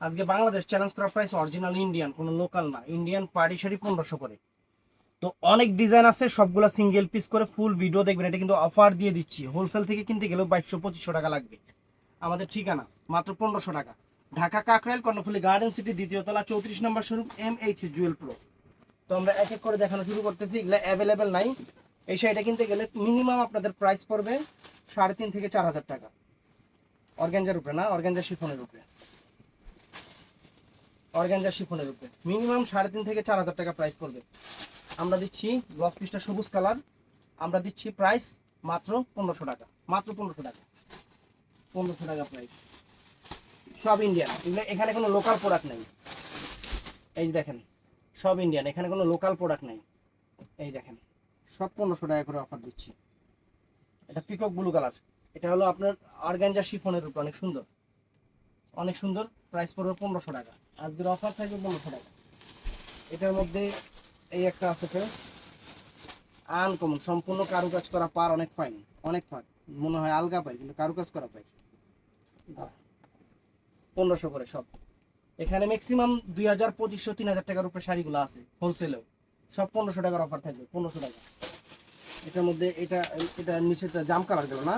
আজকে বাংলাদেশ চ্যালেঞ্জ করা price original Indian, কোনো লোকাল না। ইন্ডিয়ান পার্টি শাড়ি 1500 করে। তো অনেক ডিজাইন আছে, সবগুলো সিঙ্গেল পিস করে ফুল ভিডিও দেখবেন। এটা কিন্তু অফার দিয়ে দিচ্ছি, হোলসেল থেকে কিনতে গেলেও 2200-2500 টাকা লাগবে। আমাদের ঠিকানা মাত্র 1500 টাকা, ঢাকা কাকরাইল কর্ণফুলী গার্ডেন সিটি, দ্বিতীয় তলা, 34 নম্বর শোরুম, M83 জুয়েল প্রো। তো আমরা এক এক করে দেখানো শুরু করতেছি। এগুলো অ্যাভেলেবেল নাই। এই শাড়িটা কিনতে গেলে মিনিমাম আপনাদের প্রাইস পড়বে 3500 থেকে 4000 টাকা। অর্গানজার উপরে না, অর্গানজা শিফনের উপরে, অর্গানজা শিফনের উপরে মিনিমাম 3500 থেকে 4000 টাকা প্রাইস পড়বে। আমরা দিচ্ছি ব্লাউজ পিসটা সবুজ কালার, আমরা দিচ্ছি প্রাইস মাত্র 1500 টাকা, মাত্র 1500 টাকা, 1500 টাকা প্রাইস। সব ইন্ডিয়ান, এগুলো এখানে কোনো লোকাল প্রোডাক্ট নেই। এই যে দেখেন, সব ইন্ডিয়ান, এখানে কোনো লোকাল প্রোডাক্ট নেই। এই দেখেন, সব 1500 টাকা করে অফার দিচ্ছি। এটা পিকক ব্লু কালার, এটা হলো আপনার অর্গানজা শিফনের উপর, অনেক সুন্দর, অনেক সুন্দর। প্রাইস পড়বে 1500 টাকা, আজকের অফার থাকবে 1500 টাকা। এটার মধ্যে এই একটা আছে ফ্রেন্ডস, আনকমন, সম্পূর্ণ কারুকাজ করা পার, অনেক ফাইন, অনেক ফাইন, মনে হয় আলগা পাই কিন্তু কারুকাজ করা পাই। 1500 করে সব। এখানে ম্যাক্সিমাম 2000-2500-3000 টাকার উপরে শাড়িগুলো আছে হোলসেলেও, সব 1500 টাকার অফার থাকবে, 1500 টাকা। এটার মধ্যে এটা এটা নিচেটা জাম কালার গেল না,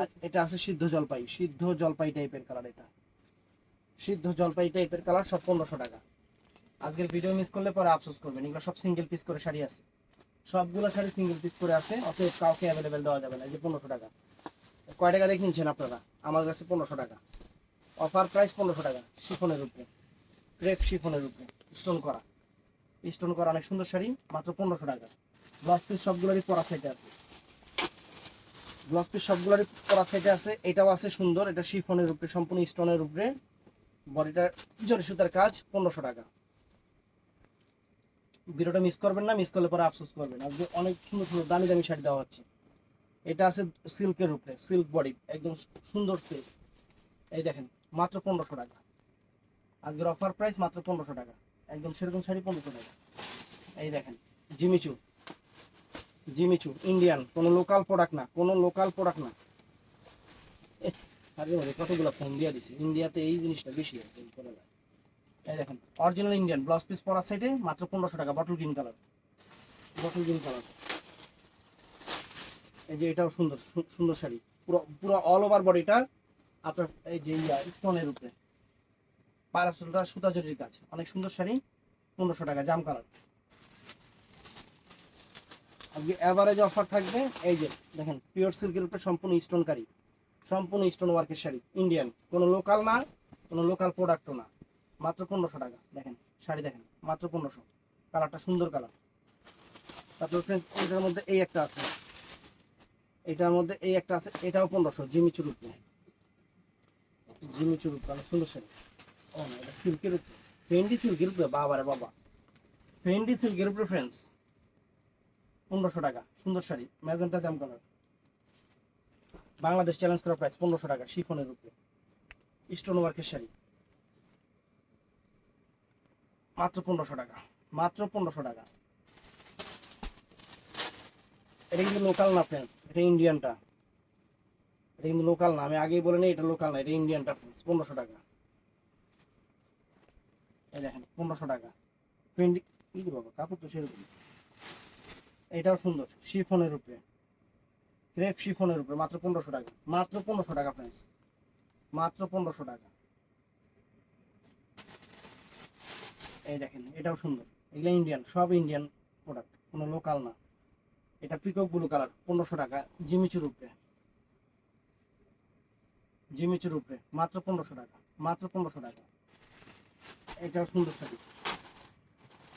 আর এটা আছে সিদ্ধ জলপাই, সিদ্ধ জলপাই টাইপের কালার, এটা সিদ্ধ জলপাই টাইপের কালার, সব 1500 টাকা। আজকের ভিডিও মিস করলে পরে আফসোস করবেন। এগুলো সব সিঙ্গেল পিস করে শাড়ি আছে, সবগুলো শাড়ি সিঙ্গেল পিস করে আছে, অতএব কাউকে অ্যাভেলেবেল দেওয়া যাবে না। এই যে 1500 টাকা, কয় টাকা দিয়ে কিনছেন আপনারা? আমার কাছে 1500 টাকা, অফার প্রাইস 1500 টাকা। শিফনের উপরে, ক্রেপ শিফনের উপরে, স্টোন করা, স্টোন করা অনেক সুন্দর শাড়ি, মাত্র 1500 টাকা। ব্লাউজ পিস সবগুলোরই পরা সাইডে আছে, ব্লাউজ পিস সবগুলোরই পরা সাইডে আছে। এটাও আছে সুন্দর, এটা শিফনের উপরে, সম্পূর্ণ স্টোনের উপরে, বডিটা জরি সুতার কাজ, 1500 টাকা। ভিডিওটা মিস করবেন না, মিস করলে পরে আফসোস করবেন। আজকে অনেক সুন্দর সুন্দর দামি দামি শাড়ি দেওয়া হচ্ছে। এটা আছে সিল্কের উপরে, সিল্ক বডি, একদম সুন্দর সিল্ক। এই দেখেন, মাত্র 1500 টাকা, আজকের অফার প্রাইস মাত্র 1500 টাকা, একদম সেরকম শাড়ি 1500 টাকা। এই দেখেন, জিমিচু, জিমিচু ইন্ডিয়ান, কোনো লোকাল প্রোডাক্ট না, কোনো লোকাল প্রোডাক্ট না। আরে মধ্যে কতগুলো ফোন দিয়ে দিছে, ইন্ডিয়াতে এই জিনিসটা বেশি করে যায়। এই দেখেন, অরিজিনাল ইন্ডিয়ান, ব্লাউজ পিস পরার সাইডে, মাত্র 1500 টাকা, bottle green colour, bottle green colour. এই যে এটাও সুন্দর, সুন্দর শাড়ি, পুরো পুরো অল ওভার বডিটা আপনার এই যে স্টোনের উপরে, পারাসুলটা সুতা জরির কাজ, অনেক সুন্দর শাড়ি, 1500 টাকা, জাম কালার। আজকে এভারেজ অফার থাকবে। এই যে দেখেন, পিওর সিল্কের উপরে সম্পূর্ণ স্টোন কারি, সম্পূর্ণ স্টোন ওয়ার্কের শাড়ি, ইন্ডিয়ান, কোনো লোকাল না, কোনো লোকাল প্রোডাক্টও না, মাত্র 1500 টাকা। দেখেন শাড়ি, দেখেন মাত্র 1500, কালারটা সুন্দর কালার। তারপর এটার মধ্যে এই একটা আছে, এটার মধ্যে এই একটা আছে, এটাও 1500, জিমিচুর উপরে, জিমিচুর উপরে, অনেক সুন্দর শাড়ি। ও না, এটা সিল্কের উপরে, ফেন্ডি সিল্কের উপরে, বাবা রে বাবা, ফেন্ডি সিল্কের উপরে ফ্রেন্ডস, 1500 টাকা, সুন্দর শাড়ি, ম্যাজেন্টা জাম কালার। বাংলাদেশ চ্যালেঞ্জ করা প্রাইস 1500 টাকা, শিফনের উপরে, স্টোন ওয়ার্কের শাড়ি, মাত্র 1500 টাকা, মাত্র 1500 টাকা। এটা কিন্তু লোকাল না ফ্রেন্ডস, এটা ইন্ডিয়ানটা, এটা কিন্তু লোকাল না, আমি আগেই বলে নিই এটা লোকাল না, এটা ইন্ডিয়ানটা ফ্রেন্ডস, 1500 টাকা। এই দেখেন 1500 টাকা, ফেন্ডি, কি বাবা কাপড় তো সেরকম। এটাও সুন্দর, শিফনের উপরে, ক্রেপ শিফনের উপরে, মাত্র 1500 টাকা, মাত্র 1500 টাকা ফ্রেন্ডস, মাত্র 1500 টাকা। এই দেখেন, এটাও সুন্দর, এগুলো ইন্ডিয়ান, সব ইন্ডিয়ান প্রোডাক্ট, কোনো লোকাল না। এটা পিকক ব্লু কালার, 1500 টাকা, জিমিচুর উপরে, জিমিচুর উপরে, মাত্র 1500 টাকা, মাত্র 1500 টাকা। এটাও সুন্দর শাড়ি,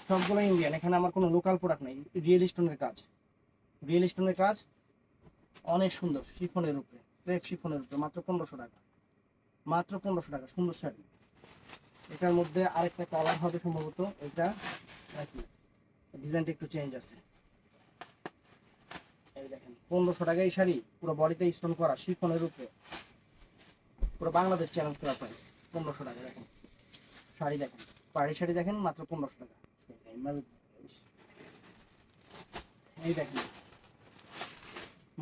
সবগুলো ইন্ডিয়ান, এখানে আমার কোনো লোকাল প্রোডাক্ট নেই। রিয়েল স্টোনের কাজ, রিয়েল স্টোনের কাজ, অনেক সুন্দর, শিফনের উপরে, ক্রেপ শিফনের উপরে, মাত্র 1500 টাকা, মাত্র 1500 টাকা, সুন্দর শাড়ি। এটার মধ্যে আরেকটা কালার হবে সম্ভবত, এটা ডিজাইনটা একটু চেঞ্জ আছে। এই দেখেন 1500 টাকা এই শাড়ি, পুরো বডিতে স্টোন করা, শিফনের উপরে, পুরো বাংলাদেশ চ্যালেঞ্জ করা প্রাইস 1500 টাকা। দেখেন শাড়ি, দেখেন পাড়ি শাড়ি, দেখেন মাত্র 1500 টাকা। এই দেখেন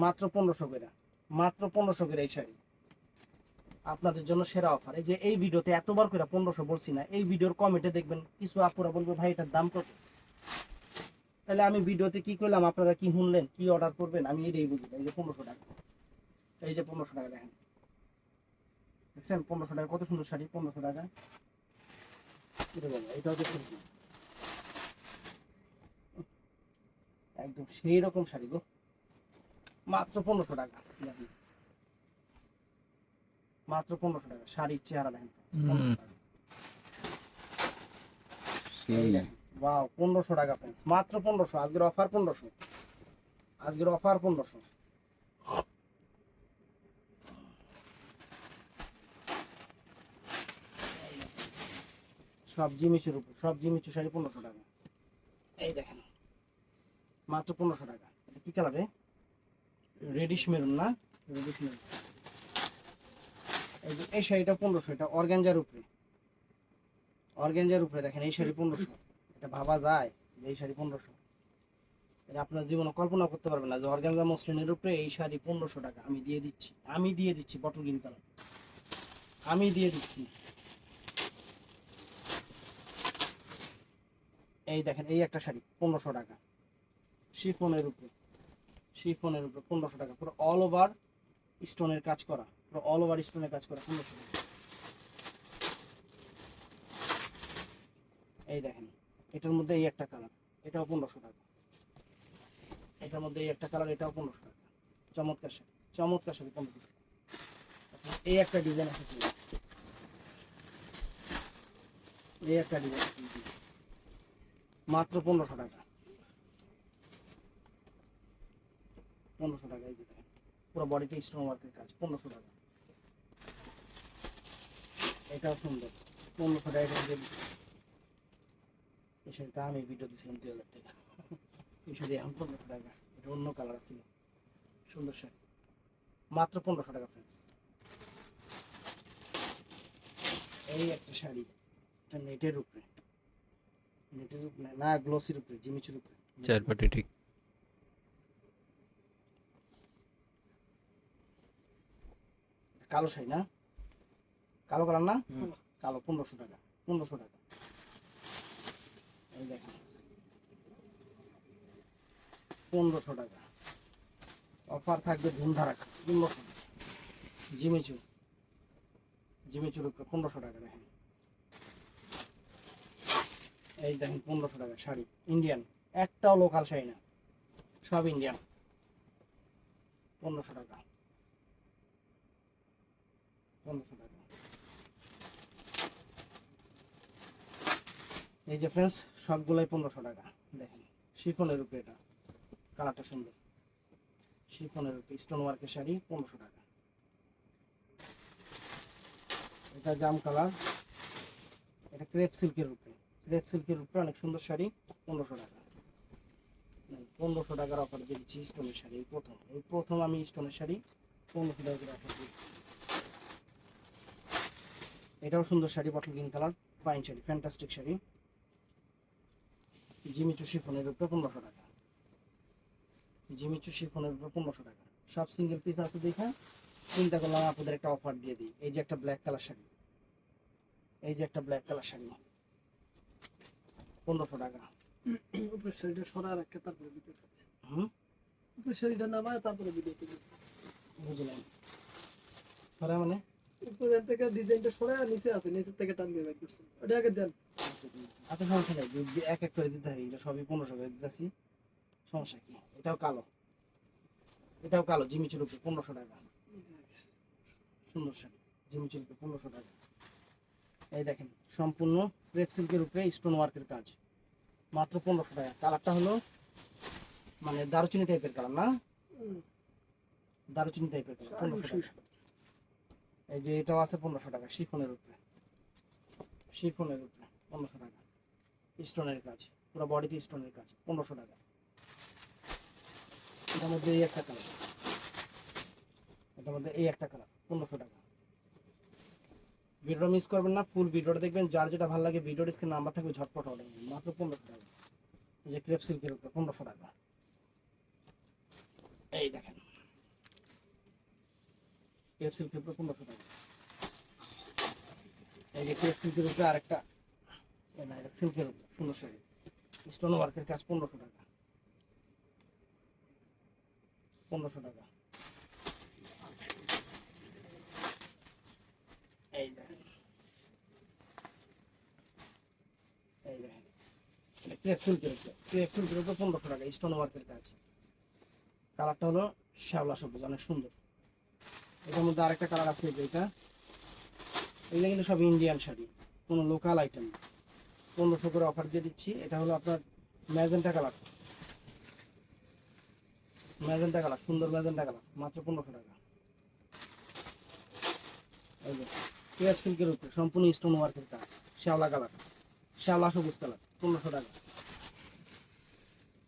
মাত্র 1500 করে, মাত্র 1500 করে এই শাড়ি, আপনাদের জন্য সেরা অফার। এই যে এই ভিডিওতে এতবার করে 1500 বলছি না, এই ভিডিওর কমেন্টে দেখবেন কিছু আপুরা বলবে ভাই এটার দাম কত। তাহলে আমি ভিডিওতে কি করলাম, আপনারা কি শুনলেন, কি অর্ডার করবেন, আমি এটাই বুঝি। এই যে 1500 টাকা, এই যে 1500 টাকা দেখেন, দেখছেন 1500 টাকা কত সুন্দর শাড়ি। 1500 টাকা এটাও দেখুন একদম সেই রকম শাড়ি গো, মাত্র 1500 টাকা। দেখেন মাত্র 1500 টাকা শাড়ির চেহারা দেখেন। 1500 টাকা ওয়াও, 1500 টাকা প্রাইস, মাত্র 1500। আজকের অফার 1500, আজকের অফার 1500। সব জিমিচুর উপর, সব জিমিচু শাড়ি 1500 টাকা। এই দেখেন মাত্র 1500 টাকা। এটা কি কালারে, রেডিশ মেরুন না, রেডিশ মেরুন। এই যে এই শাড়িটা 1500, এটা অর্গানজার উপরে, অর্গানজার উপরে দেখেন এই শাড়ি 1500। এটা ভাবা যায় যে এই শাড়ি 1500? এটা আপনার জীবনে কল্পনা করতে পারবেন না যে অর্গানজা মসলিনের উপরে এই শাড়ি 1500 টাকা। আমি দিয়ে দিচ্ছি, আমি দিয়ে দিচ্ছি বটল গ্রিন কালার, আমি দিয়ে দিচ্ছি। এই দেখেন এই একটা শাড়ি 1500 টাকা, শিফনের উপরে, শিফনের উপরে 1500 টাকা, পুরো অল ওভার স্টোনের কাজ করা, পুরো অল ওভার স্টোনের কাজ করা 1500 টাকা। এই দেখেন এটার মধ্যে এই একটা কালার, এটাও 1500 টাকা। এটার মধ্যে এই একটা কালার, এটাও 1500 টাকা। চমৎকার শাড়ি, চমৎকার শাড়ি 1500 টাকা। এই একটা ডিজাইন আছে, এই একটা ডিজাইন মাত্র 1500 টাকা, 1500 টাকা। এই যে দেখেন পুরো বডিতে স্টোন ওয়ার্কের কাজ, 1500 টাকা। এটাও সুন্দর, 1500 টাকা। এই শাড়িটা আমি ভিডিও দিয়েছিলাম 2000 টাকা, এই শাড়ি এখন 1500 টাকা। এটা অন্য কালার ছিল, সুন্দর শাড়ি, মাত্র 1500 টাকা ফ্রেন্ডস। এই একটা শাড়ি, এটা নেটের উপরে, নেটের উপরে না, গ্লসির উপরে, জিমিচুর উপরে, চারপাটি ঠিক। কালো শাড়ি না, কালো কালার না, কালো 1500 টাকা, 1500 টাকা। এই দেখেন 1500 টাকা অফার থাকবে ধুমধারাকা। 1500 জিমিচু, জিমিচুর উপরে 1500 টাকা। দেখেন এই দেখেন 1500 টাকা শাড়ি, ইন্ডিয়ান, একটাও লোকাল শাড়ি না, সব ইন্ডিয়ান, 1500 টাকা, 1500 টাকা। এই যে ফ্রেন্ডস সবগুলাই 1500 টাকা। দেখেন শিফনের উপরে, এটা কালারটা সুন্দর, শিফনের উপরে স্টোন ওয়ার্কের শাড়ি 1500 টাকা। এটা জাম কালার, এটা ক্রেপ সিল্কের উপরে, ক্রেপ সিল্কের উপরে অনেক সুন্দর শাড়ি 1500 টাকা। 1500 টাকার অফার দিচ্ছি স্টোনের শাড়ি, এই প্রথম আমি স্টোনের শাড়ি 1500 টাকার অফার দিচ্ছি। এটাও সুন্দর sari, bottle green colour, fine sari, fantastic sari, জিমিচু শিফনের উপরে 1500 টাকা, জিমিচু শিফনের উপরে 1500 টাকা। সব সিঙ্গেল পিস আছে দেখা চিন্তা করলাম আপনাদের একটা অফার দিয়ে দিই। এই যে একটা ব্ল্যাক কালার শাড়ি, এই যে একটা ব্ল্যাক কালার শাড়ি 1500 টাকা। উপরের শাড়িটা সরা রাখে তারপরে ভিডিও করবে। উপরের শাড়িটা নামায় তারপরে ভিডিও করবে। বুঝলেন পরে মানে উপরে থেকে ডিজাইনটা সরায় আর নিচে আছে, নিচের থেকে টান দিয়ে বের করছে। ওটা আগে দেন। এত সমস্যা নেই, এক এক করে দিতে হয়, এটা সবই 1500 করে দিতেছি, সমস্যা কি। এটাও কালো, এটাও কালো, জিমিচুর উপরে 1500 টাকা, সুন্দর শাড়ি, জিমিচুর উপরে 1500 টাকা। এই দেখেন সম্পূর্ণ ক্রেপ সিল্কের উপরে স্টোন ওয়ার্কের কাজ, মাত্র 1500 টাকা। কালারটা হলো মানে দারুচিনি টাইপের কালার না, দারুচিনি টাইপের কালার, 1500 টাকা। এই যে এটাও আছে 1500 টাকা, শিফনের উপরে, শিফনের উপরে 1500 টাকা, স্টোনের কাজ, পুরো বডিতে স্টোনের কাজ 1500 টাকা। এটার মধ্যে এই একটা কালার, এটার মধ্যে এই একটা কালার 1500 টাকা। ভিডিওটা মিস করবেন না, ফুল ভিডিওটা দেখবেন, যার যেটা ভালো লাগে ভিডিওর স্ক্রিনে নাম্বার থাকবে, ঝটপট অর্ডার করবেন, মাত্র 1500 টাকা। এই যে ক্রেপ সিল্কের উপরে 1500 টাকা। এই দেখেন ক্রেপ সিল্কের উপরে 1500 টাকা। এই যে ক্রেপ সিল্কের উপরে আরেকটা, না এটা সিল্কের উপরে সুন্দর শাড়ি, স্টোন ওয়ার্কের কাজ, 1500 টাকা, 1500 টাকা। এই দেখেন, এই দেখেন, এটা ক্রেপ সিল্কের উপরে, ক্রেপ সিল্কের উপরে 1500 টাকা, স্টোন ওয়ার্কের কাজ। কালারটা হলো শ্যাওলা সবুজ, অনেক সুন্দর। এটার মধ্যে আরেকটা কালার আছে যেটা, এগুলো কিন্তু সব ইন্ডিয়ান শাড়ি, কোনো লোকাল আইটেম না। 1500 করে অফার দিয়ে দিচ্ছি। এটা হলো আপনার ম্যাজেন্টা কালার, ম্যাজেন্টা কালার, সুন্দর ম্যাজেন্টা কালার, মাত্র 1500 টাকা। এই যে পেয়ার সিল্কের উপরে সম্পূর্ণ স্টোন ওয়ার্কের কাজ, শ্যাওলা কালার, শ্যাওলা সবুজ কালার, 1500 টাকা।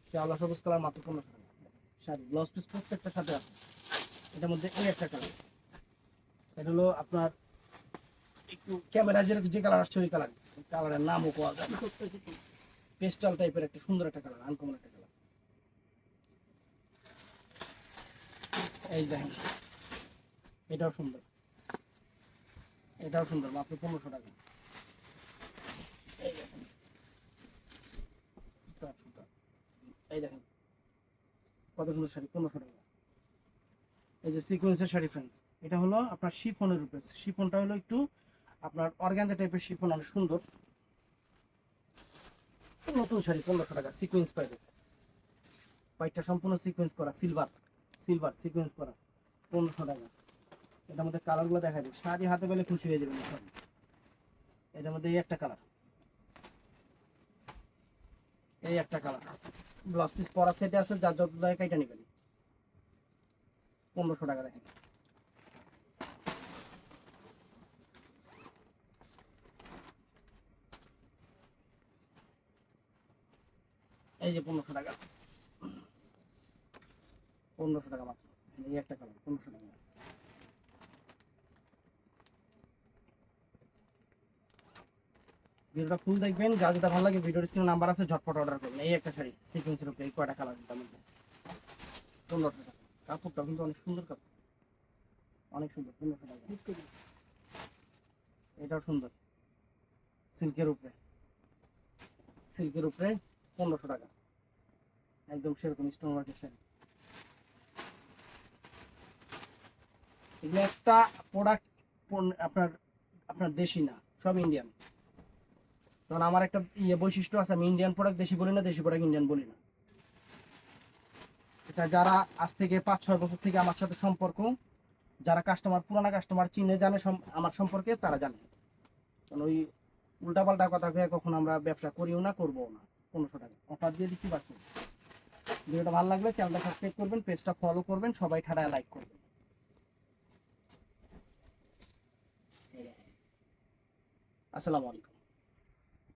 শ্যাওলা সবুজ কালার, মাত্র 1500 টাকা। শাড়ি ব্লাউজ পিস প্রত্যেকটা সাথে আছে। এটার মধ্যে এই একটা কালার, এটা হলো আপনার একটু ক্যামেরা যে কালার আসছে ওই কালার, কালারের নামও পাওয়া যায়, পেস্টাল টাইপের একটা সুন্দর একটা কালার, আনকমন একটা কালার। এই দেখেন, এটাও সুন্দর, এটাও সুন্দর, মাত্র 1500 টাকা। এই দেখেন, এই দেখেন কত সুন্দর শাড়ি, 1500 টাকা। এই যে সিকোয়েন্সের শাড়ি ফ্রেন্ডস, এটা হলো আপনার শিফনের উপরে, শিফনটা হলো একটু আপনার অর্গানজা টাইপের শিফন, অনেক সুন্দর নতুন শাড়ি, 1500 টাকা। সিকোয়েন্স পাইবে, হোয়াইটটা সম্পূর্ণ সিকোয়েন্স করা, সিলভার, সিলভার সিকোয়েন্স করা, 1500 টাকা। এটার মধ্যে কালারগুলো দেখা যাবে, শাড়ি হাতে পেলে খুশি হয়ে যাবেন সব। এটার মধ্যে এই একটা কালার, এই একটা কালার, ব্লাউজ পিস পরা সেটে আছে, যার যত জায়গায় কাইটা নেবেন, 1500 টাকা। দেখেন এই যে 1500 টাকা, 1500 টাকা মাত্র। এই একটা কালার, 1500 টাকা। ভিডিওটা ফুল দেখবেন, যা যেটা ভালো লাগে ভিডিওর স্ক্রিনে নাম্বার আছে, ঝটপট অর্ডার করবেন। এই একটা শাড়ি সিকোয়েন্সের উপরে, এই কয়টা কালার, এটার মধ্যে 1500 টাকা। কাপড়টা কিন্তু অনেক সুন্দর কাপড়, অনেক সুন্দর, 1500 টাকা। এটাও সুন্দর, সিল্কের উপরে, সিল্কের উপরে 1500 টাকা, একদম সেরকম স্টোন ওয়ার্কের শাড়ি। এগুলো একটা প্রোডাক্ট আপনার, আপনার দেশি না, সব ইন্ডিয়ান। কারণ আমার একটা বৈশিষ্ট্য আছে, আমি ইন্ডিয়ান প্রোডাক্ট দেশি বলি না, দেশি প্রোডাক্ট ইন্ডিয়ান বলি না। এটা যারা আজ থেকে 5-6 বছর থেকে আমার সাথে সম্পর্ক, যারা কাস্টমার, পুরানা কাস্টমার চিনে জানে আমার সম্পর্কে, তারা জানে। কারণ ওই উল্টাপাল্টা কথা কয়ে কখনো আমরা ব্যবসা করিও না, করবো না। 1500 টাকা অফার দিয়ে দিচ্ছি। বাকি ভিডিওটা ভালো লাগলে চ্যানেলটা সাবস্ক্রাইব করবেন, পেজটা ফলো করবেন, সবাই ঠাড়ায় লাইক করবেন। আসসালামু আলাইকুম।